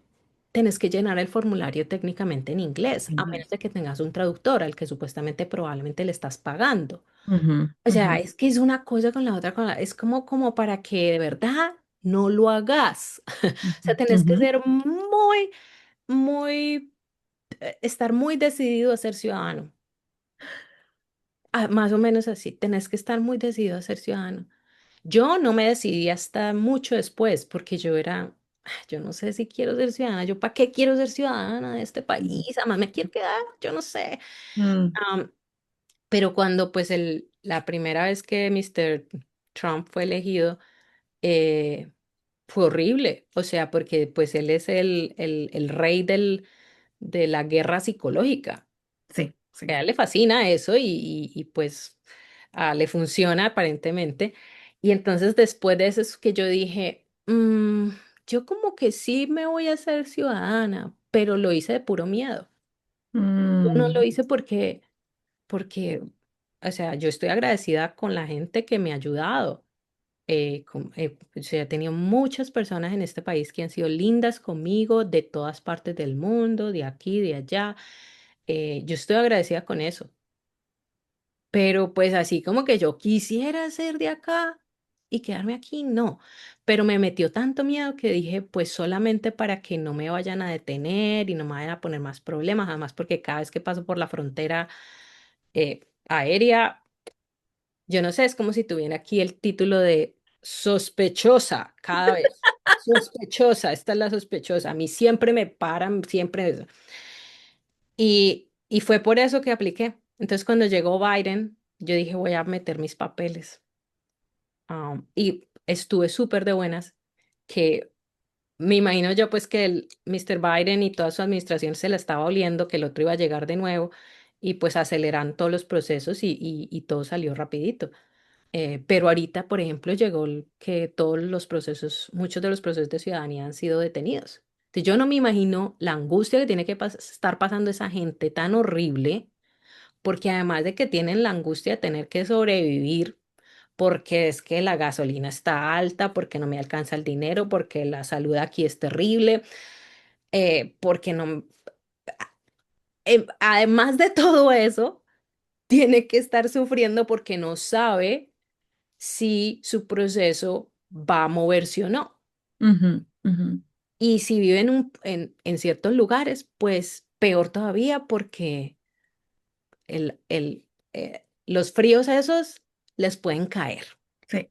S2: tenés que llenar el formulario técnicamente en inglés, a menos
S1: Inglés.
S2: de que tengas un traductor al que supuestamente probablemente le estás pagando.
S1: Ujú,
S2: O sea,
S1: ujú,
S2: es que es una cosa con la otra, es como para que de verdad no lo hagas. O sea, tenés que
S1: ujú,
S2: ser muy, estar muy decidido a ser ciudadano. Ah, más o menos así, tenés que estar muy decidido a ser ciudadano. Yo no me decidí hasta mucho después, porque yo era, yo no sé si quiero ser ciudadana, yo para qué quiero ser ciudadana de este
S1: ujú,
S2: país, además me quiero quedar, yo no sé.
S1: mm,
S2: Am, pero cuando pues la primera vez que Mr. Trump fue elegido, eh, fue horrible, o sea, porque pues él es el rey de la guerra psicológica.
S1: sí, sí.
S2: A él le fascina eso y, pues le funciona aparentemente. Y entonces después de eso es que yo dije, yo como que sí me voy a hacer ciudadana, pero lo hice de puro miedo. Yo no lo
S1: Mm,
S2: hice porque, o sea, yo estoy agradecida con la gente que me ha ayudado. O sea, he tenido muchas personas en este país que han sido lindas conmigo de todas partes del mundo, de aquí, de allá. Yo estoy agradecida con eso. Pero pues así como que yo quisiera ser de acá y quedarme aquí, no. Pero me metió tanto miedo que dije, pues solamente para que no me vayan a detener y no me vayan a poner más problemas, además porque cada vez que paso por la frontera aérea, yo no sé, es como si tuviera aquí el título de sospechosa cada vez. Sospechosa, esta es la sospechosa. A mí siempre me paran, siempre. Y fue por eso que apliqué. Entonces, cuando llegó Biden, yo dije, voy a meter mis papeles. Y estuve súper de buenas, que me imagino yo pues que el Mr. Biden y toda su administración se la estaba oliendo, que el otro iba a llegar de nuevo, y pues aceleran todos los procesos y todo salió rapidito. Pero ahorita, por ejemplo, llegó que todos los procesos, muchos de los procesos de ciudadanía han sido detenidos. Entonces, yo no me imagino la angustia que tiene que estar pasando esa gente tan horrible, porque además de que tienen la angustia de tener que sobrevivir, porque es que la gasolina está alta, porque no me alcanza el dinero, porque la salud aquí es terrible, porque no, además de todo eso, tiene que estar sufriendo porque no sabe si su proceso va a moverse o no.
S1: ujú, ujú,
S2: Y si vive en ciertos lugares, pues peor todavía porque los fríos esos les pueden caer.
S1: sí,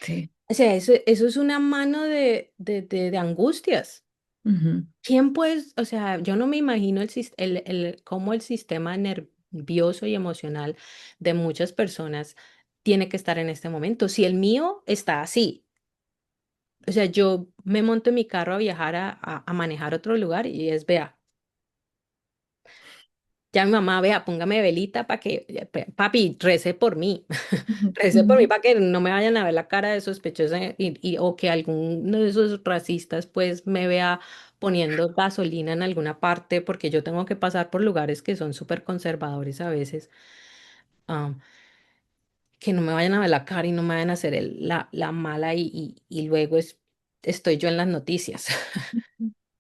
S1: sí.
S2: O sea, eso es una mano de angustias.
S1: Ujú,
S2: ¿Quién pues, o sea, yo no me imagino cómo el sistema nervioso y emocional de muchas personas tiene que estar en este momento? Si el mío está así. O sea, yo me monto en mi carro a viajar a manejar a otro lugar y es, vea, ya mi mamá, vea, póngame velita para que, papi, rece por mí,
S1: ujú,
S2: rece por mí
S1: ujú,
S2: para que no me vayan a ver la cara de sospechosa o que alguno de esos racistas pues me vea poniendo gasolina en alguna parte porque yo tengo que pasar por lugares que son súper conservadores a veces, ah, que no me vayan a ver la cara y no me vayan a hacer la mala y luego estoy yo en las noticias.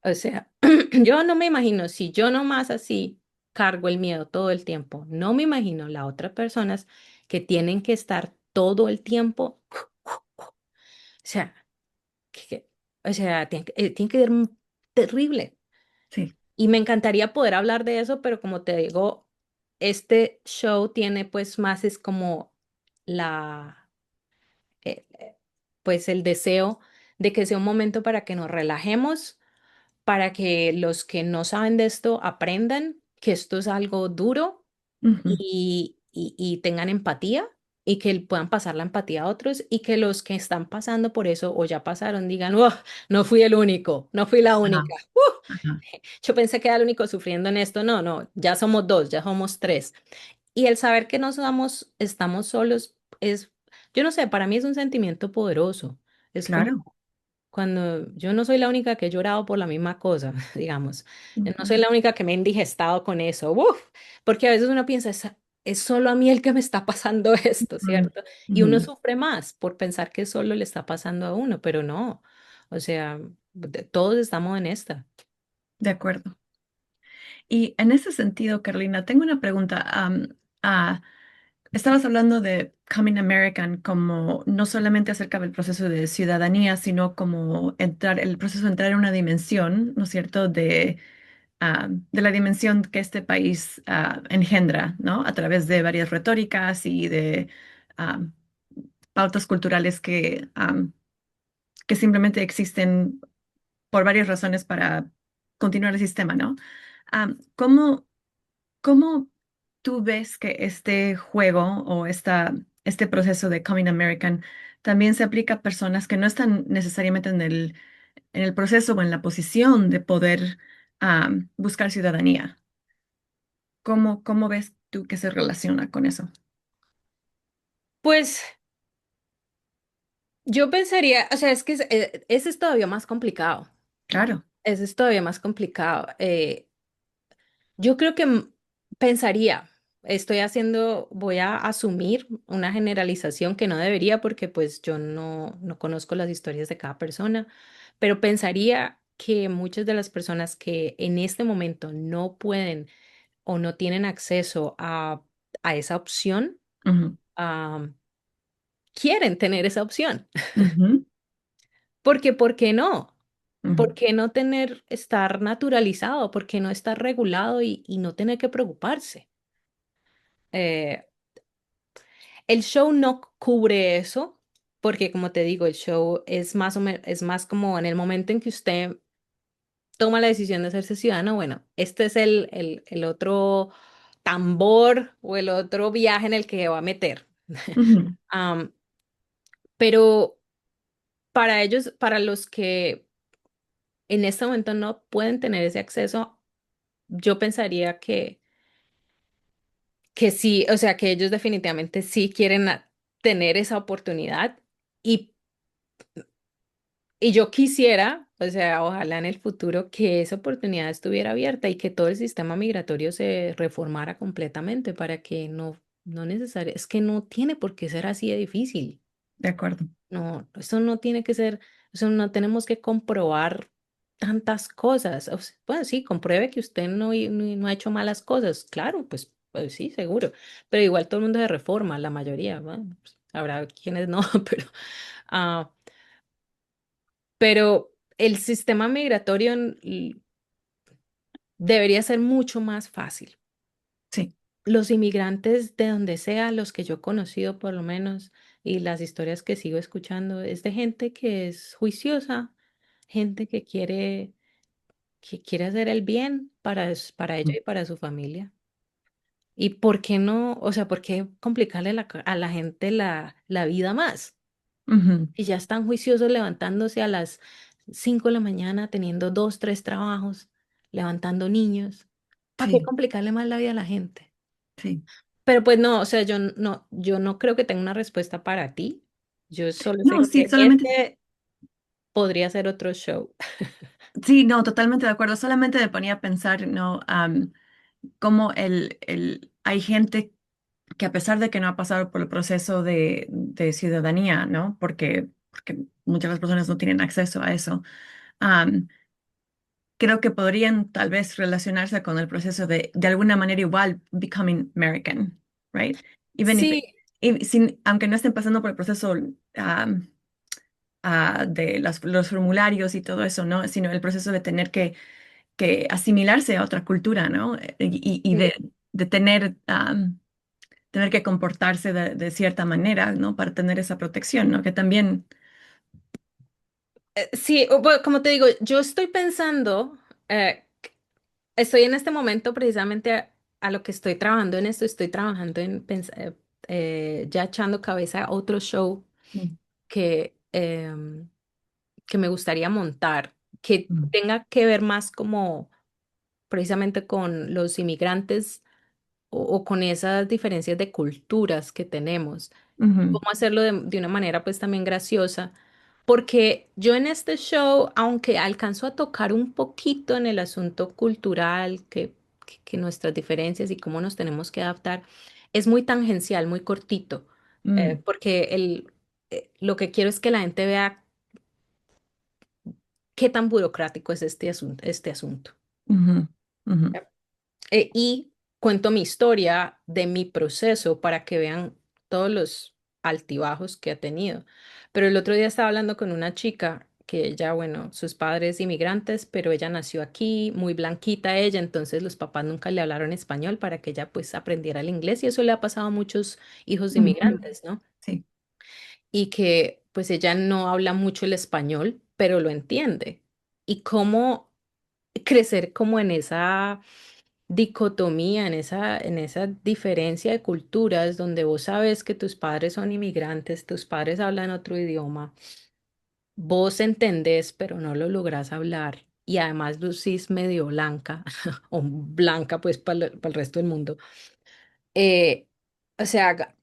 S2: O sea, yo no me imagino si yo nomás así cargo el miedo todo el tiempo, no me imagino las otras personas que tienen que estar todo el tiempo, o sea, o sea, tiene que ser terrible.
S1: sí.
S2: Y me encantaría poder hablar de eso, pero como te digo, este show tiene pues más es como la, pues el deseo de que sea un momento para que nos relajemos para que los que no saben de esto aprendan que esto es algo duro
S1: Ujú,
S2: y tengan empatía y que puedan pasar la empatía a otros y que los que están pasando por eso o ya pasaron digan, "Oh, no fui el único, no fui la
S1: ajá,
S2: única.
S1: ajá,
S2: Yo pensé que era el único sufriendo en esto. No, no, ya somos dos, ya somos tres. Y el saber que no estamos solos es, yo no sé, para mí es un sentimiento poderoso. Es como
S1: claro.
S2: cuando yo no soy la única que he llorado por la misma cosa, digamos, no soy
S1: Ujú,
S2: la única que me he indigestado con eso, uf, porque a veces uno piensa, es solo a mí el que me está pasando esto,
S1: ujú,
S2: ¿cierto? Y
S1: ujú,
S2: uno sufre más por pensar que solo le está pasando a uno, pero no, o sea, todos estamos en esta.
S1: de acuerdo. Y en ese sentido, Carolina, tengo una pregunta. Ah, Estabas hablando de Coming American como no solamente acerca del proceso de ciudadanía, sino como entrar, el proceso de entrar en una dimensión, ¿no es cierto?, de la dimensión que este país engendra, ¿no? A través de varias retóricas y de ah, pautas culturales que simplemente existen por varias razones para continuar el sistema, ¿no? ¿Cómo ¿Cómo tú ves que este juego o este proceso de Coming American también se aplica a personas que no están necesariamente en el proceso o en la posición de poder buscar ciudadanía? ¿Cómo ves tú que se relaciona con eso?
S2: Pues yo pensaría, o sea, es que ese es todavía más complicado.
S1: Claro.
S2: Ese es todavía más complicado. Yo creo que pensaría, voy a asumir una generalización que no debería porque pues yo no conozco las historias de cada persona, pero pensaría que muchas de las personas que en este momento no pueden o no tienen acceso a esa opción,
S1: Ujú,
S2: ah, quieren tener esa opción.
S1: ujú,
S2: Porque, ¿por qué no?
S1: ujú,
S2: ¿Por qué no estar naturalizado? ¿Por qué no estar regulado y no tener que preocuparse? Eh, el show no cubre eso, porque como te digo, el show es más o menos, es más como en el momento en que usted toma la decisión de hacerse ciudadano, bueno, este es el otro tambor o el otro viaje en el que va a meter.
S1: ujú,
S2: Am, pero para ellos, para los que en este momento no pueden tener ese acceso, yo pensaría que sí, o sea, que ellos definitivamente sí quieren tener esa oportunidad y, y yo quisiera, o sea, ojalá en el futuro que esa oportunidad estuviera abierta y que todo el sistema migratorio se reformara completamente para que no necesario, es que no tiene por qué ser así de difícil.
S1: de acuerdo.
S2: No, eso no tiene que ser, eso no tenemos que comprobar tantas cosas. O sea, bueno, sí, compruebe que usted no ha hecho malas cosas. Claro, pues sí, seguro. Pero igual todo el mundo se reforma, la mayoría. Bueno, pues, habrá quienes no, ah, pero el sistema migratorio debería ser mucho más fácil.
S1: Sí.
S2: Los inmigrantes de donde sea, los que yo he conocido por lo menos, y las historias que sigo escuchando, es de gente que es juiciosa, gente que quiere hacer el bien para ella y para su familia. ¿Y por qué no? O sea, ¿por qué complicarle a la gente la vida más?
S1: Ujú,
S2: Y ya están juiciosos levantándose a las 5 de la mañana, teniendo dos, tres trabajos, levantando niños. ¿Para qué
S1: sí,
S2: complicarle más la vida a la gente?
S1: sí.
S2: Pero pues no, o sea, yo no creo que tenga una respuesta para ti. Yo solo
S1: No,
S2: sé
S1: sí,
S2: que
S1: solamente.
S2: este podría ser otro show.
S1: Sí, no, totalmente de acuerdo. Solamente me ponía a pensar, ¿no? Cómo hay gente que a pesar de que no ha pasado por el proceso de ciudadanía, ¿no? Porque muchas de las personas no tienen acceso a eso, am, creo que podrían tal vez relacionarse con el proceso de alguna manera igual, becoming American, right? Even if,
S2: Sí,
S1: aunque no estén pasando por el proceso de los formularios y todo eso, ¿no? Sino el proceso de tener que asimilarse a otra cultura, ¿no? Y
S2: sí,
S1: de tener que comportarse de cierta manera, ¿no? Para tener esa protección, ¿no? Que también.
S2: sí, bueno, como te digo, yo estoy pensando, estoy en este momento precisamente a lo que estoy trabajando en esto, estoy trabajando en ya echando cabeza a otro show
S1: Mm,
S2: que, que me gustaría montar, que
S1: mm,
S2: tenga que ver más como precisamente con los inmigrantes o con esas diferencias de culturas que tenemos y
S1: ujú,
S2: cómo hacerlo de una manera pues también graciosa, porque yo en este show, aunque alcanzo a tocar un poquito en el asunto cultural, que nuestras diferencias y cómo nos tenemos que adaptar, es muy tangencial, muy cortito,
S1: mm,
S2: porque lo que quiero es que la gente vea qué tan burocrático es este asunto, este asunto.
S1: Ujú, ujú,
S2: Y cuento mi historia de mi proceso para que vean todos los altibajos que ha tenido. Pero el otro día estaba hablando con una chica que ella, bueno, sus padres inmigrantes, pero ella nació aquí, muy blanquita ella, entonces los papás nunca le hablaron español para que ella pues aprendiera el inglés y eso le ha pasado a muchos hijos de
S1: ujú.
S2: inmigrantes, ¿no?
S1: Sí.
S2: Y que pues ella no habla mucho el español, pero lo entiende. Y cómo crecer como en esa dicotomía, en esa diferencia de culturas donde vos sabes que tus padres son inmigrantes, tus padres hablan otro idioma, vos entendés, pero no lo lográs hablar. Y además lucís medio blanca, o blanca pues para el resto del mundo. Eh, o sea,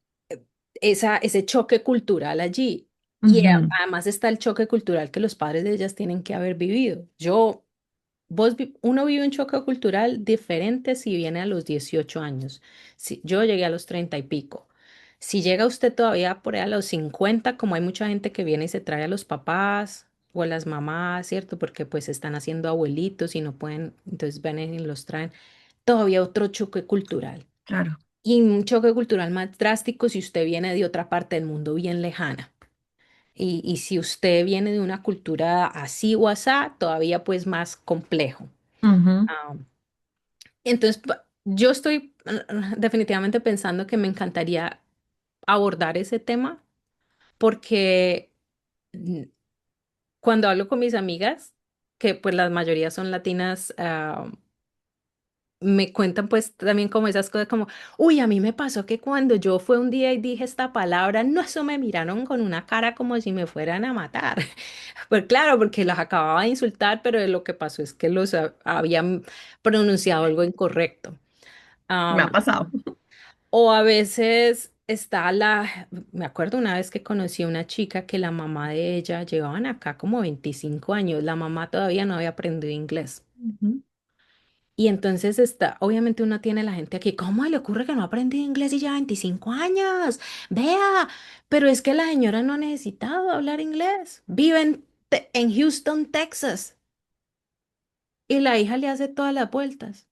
S2: ese choque cultural allí. Y
S1: Ujú,
S2: además está el choque cultural que los padres de ellas tienen que haber vivido. Uno vive un choque cultural diferente si viene a los 18 años. Si, yo llegué a los 30 y pico. Si llega usted todavía por ahí a los 50, como hay mucha gente que viene y se trae a los papás o a las mamás, ¿cierto? Porque pues están haciendo abuelitos y no pueden, entonces vienen y los traen. Todavía otro choque cultural.
S1: claro.
S2: Y un choque cultural más drástico si usted viene de otra parte del mundo bien lejana. Y si usted viene de una cultura así o asá, todavía pues más complejo.
S1: Ujú,
S2: Ah, entonces, yo estoy definitivamente pensando que me encantaría abordar ese tema porque mm, cuando hablo con mis amigas, que pues la mayoría son latinas, me cuentan pues también como esas cosas como, uy, a mí me pasó que cuando yo fue un día y dije esta palabra, no, eso me miraron con una cara como si me fueran a matar. Pues claro, porque las acababa de insultar, pero lo que pasó es que los habían pronunciado algo incorrecto.
S1: me ha
S2: Am,
S1: pasado.
S2: o a veces me acuerdo una vez que conocí a una chica que la mamá de ella llevaban acá como 25 años, la mamá todavía no había aprendido inglés.
S1: Ujú,
S2: Y entonces obviamente uno tiene la gente aquí, ¿cómo le ocurre que no ha aprendido inglés y ya 25 años? Vea, pero es que la señora no ha necesitado hablar inglés. Vive en Houston, Texas, y la hija le hace todas las vueltas.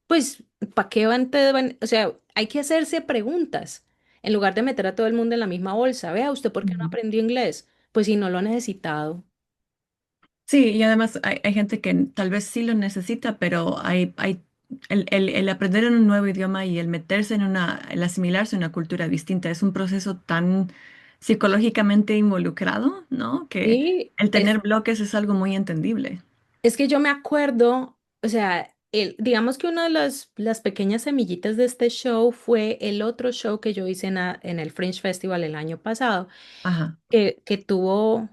S2: Pues, ¿para qué o sea, hay que hacerse preguntas en lugar de meter a todo el mundo en la misma bolsa. Vea, ¿usted por qué no
S1: ujú.
S2: aprendió inglés? Pues si no lo ha necesitado.
S1: Sí, y además hay gente que tal vez sí lo necesita, pero hay el aprender un nuevo idioma y el meterse en el asimilarse a una cultura distinta es un proceso tan psicológicamente involucrado, ¿no? Que
S2: Sí,
S1: el tener bloques es algo muy entendible.
S2: es que yo me acuerdo, o sea, digamos que una de las pequeñas semillitas de este show fue el otro show que yo hice en el Fringe Festival el año pasado,
S1: Ajá.
S2: que tuvo,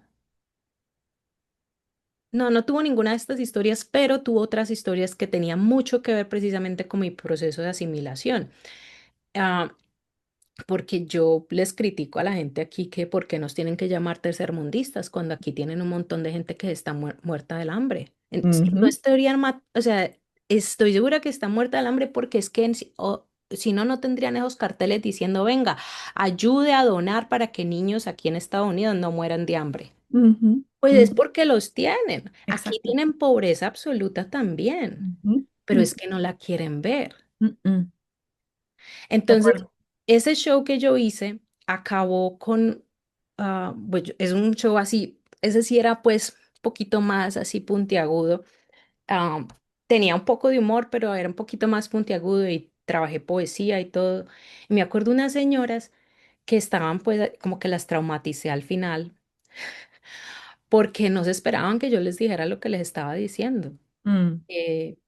S2: no tuvo ninguna de estas historias, pero tuvo otras historias que tenían mucho que ver precisamente con mi proceso de asimilación. Ah, porque yo les critico a la gente aquí que por qué nos tienen que llamar tercermundistas cuando aquí tienen un montón de gente que está muerta del hambre. No
S1: Ujú,
S2: estarían, o sea, estoy segura que está muerta del hambre porque es que si no, no tendrían esos carteles diciendo, venga, ayude a donar para que niños aquí en Estados Unidos no mueran de hambre.
S1: ujú,
S2: Pues es
S1: ujú.
S2: porque los tienen. Aquí
S1: Exacto.
S2: tienen pobreza absoluta también,
S1: Ujú,
S2: pero es que no la quieren ver.
S1: ujú, ujú. De
S2: Entonces,
S1: acuerdo.
S2: ese show que yo hice acabó con, pues es un show así, ese sí era pues un poquito más así puntiagudo. ah, Tenía un poco de humor, pero era un poquito más puntiagudo y trabajé poesía y todo. Y me acuerdo unas señoras que estaban pues como que las traumaticé al final porque no se esperaban que yo les dijera lo que les estaba diciendo.
S1: Mm,
S2: eh,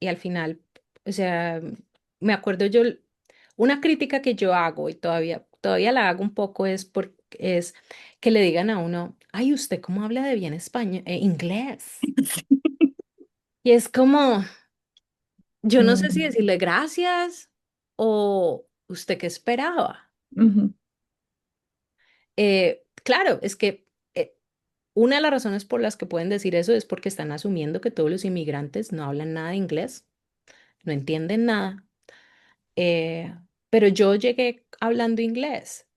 S2: y al final, o sea, me acuerdo yo, una crítica que yo hago y todavía la hago un poco es que le digan a uno, ay, ¿usted cómo habla de bien español, inglés? Y es como, yo no sé si
S1: mm,
S2: decirle gracias o usted qué esperaba.
S1: ujú,
S2: Claro, es que una de las razones por las que pueden decir eso es porque están asumiendo que todos los inmigrantes no hablan nada de inglés, no entienden nada. Eh, pero yo llegué hablando inglés.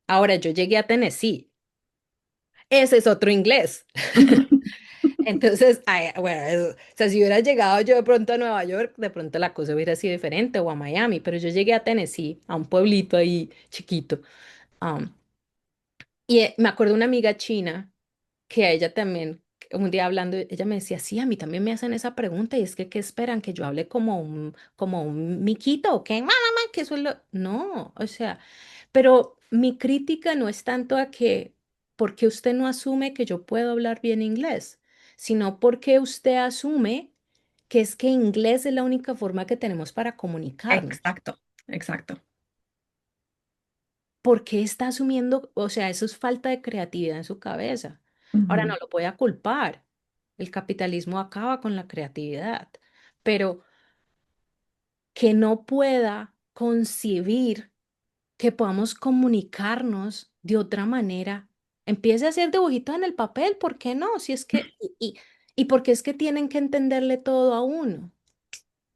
S2: Ahora yo llegué a Tennessee. Ese es otro inglés. Entonces, ay, bueno, o sea, si hubiera llegado yo de pronto a Nueva York, de pronto la cosa hubiera sido diferente o a Miami, pero yo llegué a Tennessee, a un pueblito ahí chiquito. um, y me acuerdo una amiga china que a ella también, un día hablando, ella me decía, sí, a mí también me hacen esa pregunta y es que, ¿qué esperan? ¿Que yo hable como un miquito o qué? Mamá, que eso es lo... No, o sea, pero mi crítica no es tanto a que, porque usted no asume que yo puedo hablar bien inglés, sino porque usted asume que es que inglés es la única forma que tenemos para comunicarnos.
S1: Exacto, exacto.
S2: ¿Por qué está asumiendo? O sea, eso es falta de creatividad en su cabeza. Ahora no
S1: Ujú.
S2: lo voy a culpar. El capitalismo acaba con la creatividad, pero que no pueda concebir que podamos comunicarnos de otra manera. Empiece a hacer dibujitos en el papel, ¿por qué no? Si es que, y por qué es que tienen que entenderle todo a uno.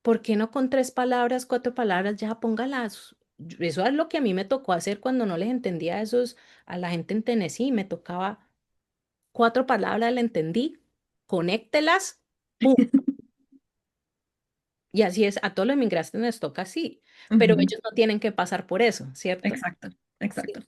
S2: ¿Por qué no con 3 palabras, 4 palabras, ya póngalas? Eso es lo que a mí me tocó hacer cuando no les entendía a esos, a la gente en Tennessee. Me tocaba 4 palabras, le entendí, conéctelas, ¡pum! Y así es, a todos los inmigrantes les toca así, pero
S1: Ujú.
S2: ellos no tienen que pasar por eso, ¿cierto?
S1: Exacto, exacto.
S2: Sí.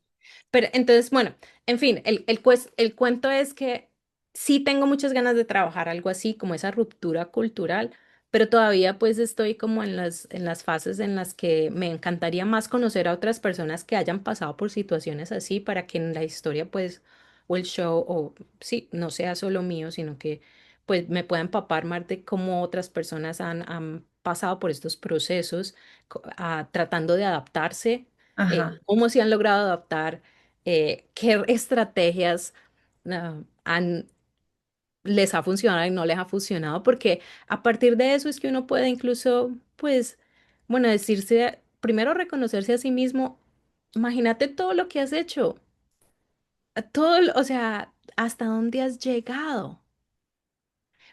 S2: Pero entonces, bueno, en fin, el cuento es que sí tengo muchas ganas de trabajar algo así, como esa ruptura cultural, pero todavía pues estoy como en las fases en las que me encantaría más conocer a otras personas que hayan pasado por situaciones así para que en la historia pues, o el show, o sí, no sea solo mío, sino que pues me pueda empapar más de cómo otras personas han pasado por estos procesos, tratando de adaptarse,
S1: Ajá,
S2: cómo se han logrado adaptar, qué estrategias les ha funcionado y no les ha funcionado, porque a partir de eso es que uno puede incluso, pues, bueno, decirse, primero reconocerse a sí mismo, imagínate todo lo que has hecho, o sea, hasta dónde has llegado.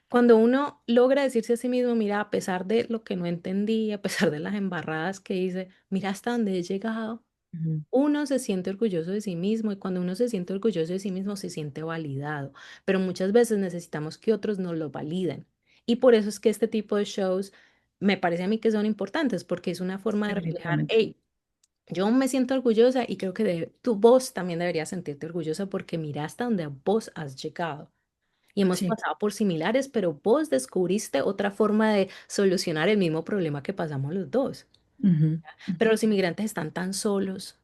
S2: Cuando uno logra decirse a sí mismo, mira, a pesar de lo que no entendí, a pesar de las embarradas que hice, mira hasta dónde he llegado.
S1: ujú,
S2: Uno se siente orgulloso de sí mismo y cuando uno se siente orgulloso de sí mismo se siente validado, pero muchas veces necesitamos que otros nos lo validen. Y por eso es que este tipo de shows me parece a mí que son importantes porque es una forma de reflejar,
S1: definitivamente.
S2: hey, yo me siento orgullosa y creo que tu voz también debería sentirte orgullosa porque mira hasta donde vos has llegado. Y hemos
S1: Sí.
S2: pasado por similares, pero vos descubriste otra forma de solucionar el mismo problema que pasamos los dos.
S1: Ujú, ujú.
S2: Pero los inmigrantes están tan solos.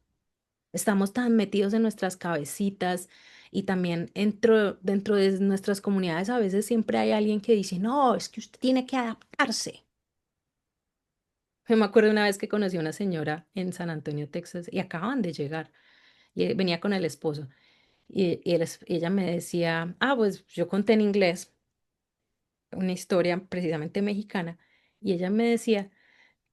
S2: Estamos tan metidos en nuestras cabecitas y también dentro de nuestras comunidades a veces siempre hay alguien que dice, no, es que usted tiene que adaptarse. Yo me acuerdo una vez que conocí a una señora en San Antonio, Texas, y acaban de llegar, y venía con el esposo, y ella me decía, ah, pues yo conté en inglés una historia precisamente mexicana, y ella me decía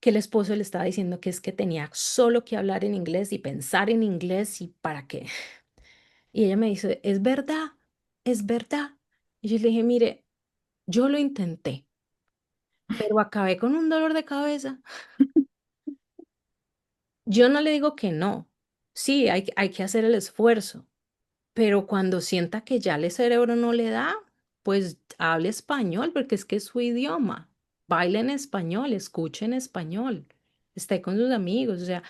S2: que el esposo le estaba diciendo que es que tenía solo que hablar en inglés y pensar en inglés y para qué. Y ella me dice, es verdad, es verdad. Y yo le dije, mire, yo lo intenté, pero acabé con un dolor de cabeza. Yo no le digo que no. Sí, hay que hacer el esfuerzo, pero cuando sienta que ya el cerebro no le da, pues hable español, porque es que es su idioma. Baile en español, escuche en español, esté con sus amigos, o sea,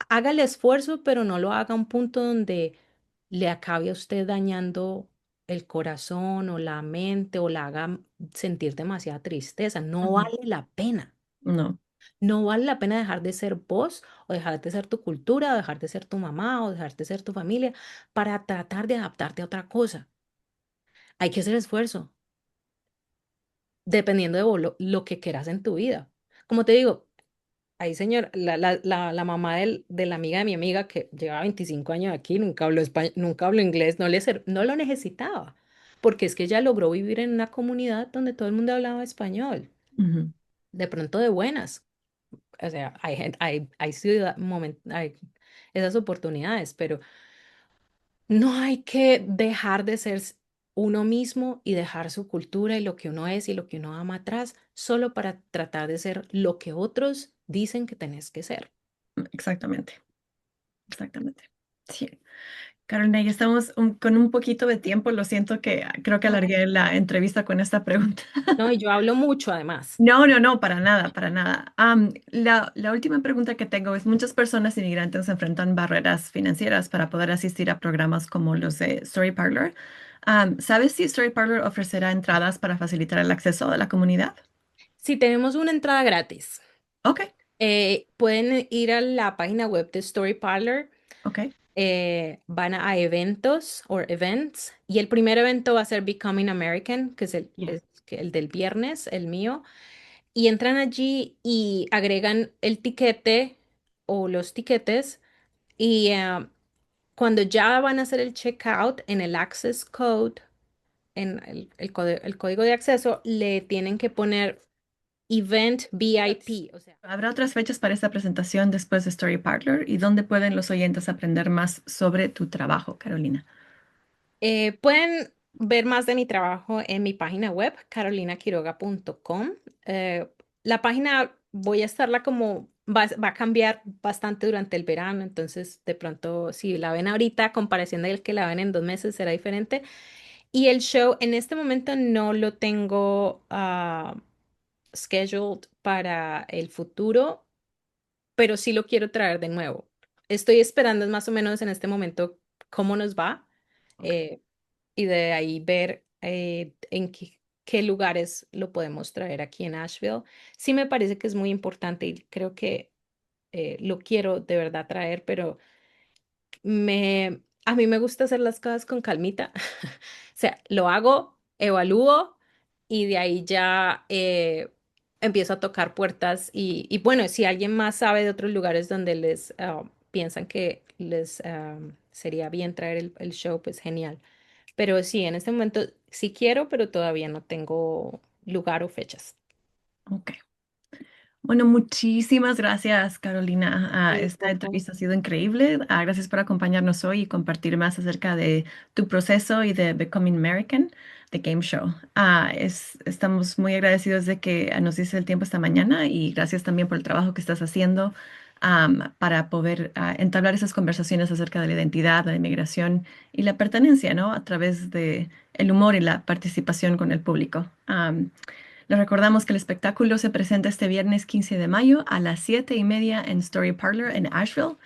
S2: haga el esfuerzo, pero no lo haga a un punto donde le acabe a usted dañando el corazón o la mente o la haga sentir demasiada tristeza. No
S1: Ujú.
S2: vale la pena.
S1: No,
S2: No vale la pena dejar de ser vos o dejar de ser tu cultura o dejar de ser tu mamá o dejar de ser tu familia para tratar de adaptarte a otra cosa. Hay que hacer esfuerzo, dependiendo de vos lo que quieras en tu vida. Como te digo, ahí señor, la mamá de la amiga de mi amiga que llevaba 25 años aquí, nunca habló español, nunca habló inglés, no lo necesitaba, porque es que ella logró vivir en una comunidad donde todo el mundo hablaba español,
S1: ujú,
S2: de pronto de buenas. O sea, hay hay esas oportunidades, pero no hay que dejar de ser uno mismo y dejar su cultura y lo que uno es y lo que uno ama atrás, solo para tratar de ser lo que otros dicen que tenés que ser.
S1: exactamente, exactamente. Sí. Carolina, ya estamos con un poquito de tiempo. Lo siento que creo que
S2: No,
S1: alargué la entrevista con esta pregunta.
S2: no, y yo hablo mucho además.
S1: No, no, no, para nada, para nada. La última pregunta que tengo es, muchas personas inmigrantes enfrentan barreras financieras para poder asistir a programas como los de Story Parlor. ¿Sabes si Story Parlor ofrecerá entradas para facilitar el acceso a la comunidad?
S2: Si tenemos una entrada gratis,
S1: Ok,
S2: pueden ir a la página web de Story Parlor,
S1: ok,
S2: van a eventos o events, y el primer evento va a ser Becoming American, que es
S1: ya.
S2: el del viernes, el mío, y entran allí y agregan el tiquete o los tiquetes, y cuando ya van a hacer el checkout en el access code, en el código de acceso, le tienen que poner Event VIP, o sea.
S1: ¿Habrá otras fechas para esta presentación después de Story Parlor y dónde pueden los oyentes aprender más sobre tu trabajo, Carolina?
S2: Pueden ver más de mi trabajo en mi página web, carolinaquiroga.com. Eh, la página voy a estarla como, va a cambiar bastante durante el verano, entonces de pronto si la ven ahorita, comparación del que la ven en 2 meses, será diferente. Y el show en este momento no lo tengo scheduled para el futuro, pero sí lo quiero traer de nuevo. Estoy esperando más o menos en este momento cómo nos va, eh, y de ahí ver en qué lugares lo podemos traer aquí en Asheville. Sí me parece que es muy importante y creo que lo quiero de verdad traer, pero a mí me gusta hacer las cosas con calmita. O sea, lo hago, evalúo y de ahí ya empiezo a tocar puertas y bueno, si alguien más sabe de otros lugares donde les piensan que les sería bien traer el show, pues genial. Pero sí, en este momento sí quiero, pero todavía no tengo lugar o fechas.
S1: Ok. Bueno, muchísimas gracias, Carolina.
S2: Sí,
S1: Esta
S2: Coco.
S1: entrevista ha sido increíble. Gracias por acompañarnos hoy y compartir más acerca de tu proceso y de Becoming American, The Game Show. Estamos muy agradecidos de que nos dices el tiempo esta mañana y gracias también por el trabajo que estás haciendo para poder entablar esas conversaciones acerca de la identidad, la inmigración y la pertenencia, ¿no? A través de el humor y la participación con el público. Les recordamos que el espectáculo se presenta este viernes 15 de mayo a las 7:30 en Story Parlor en Asheville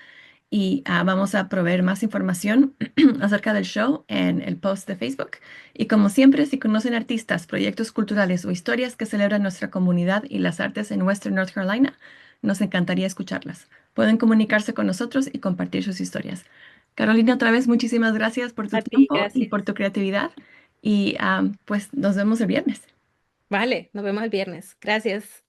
S1: y vamos a proveer más información acerca del show en el post de Facebook. Y como siempre, si conocen artistas, proyectos culturales o historias que celebran nuestra comunidad y las artes en Western North Carolina, nos encantaría escucharlas. Pueden comunicarse con nosotros y compartir sus historias. Carolina, otra vez, muchísimas gracias por tu
S2: A ti,
S1: tiempo y por
S2: gracias.
S1: tu creatividad y pues nos vemos el viernes.
S2: Vale, nos vemos el viernes. Gracias.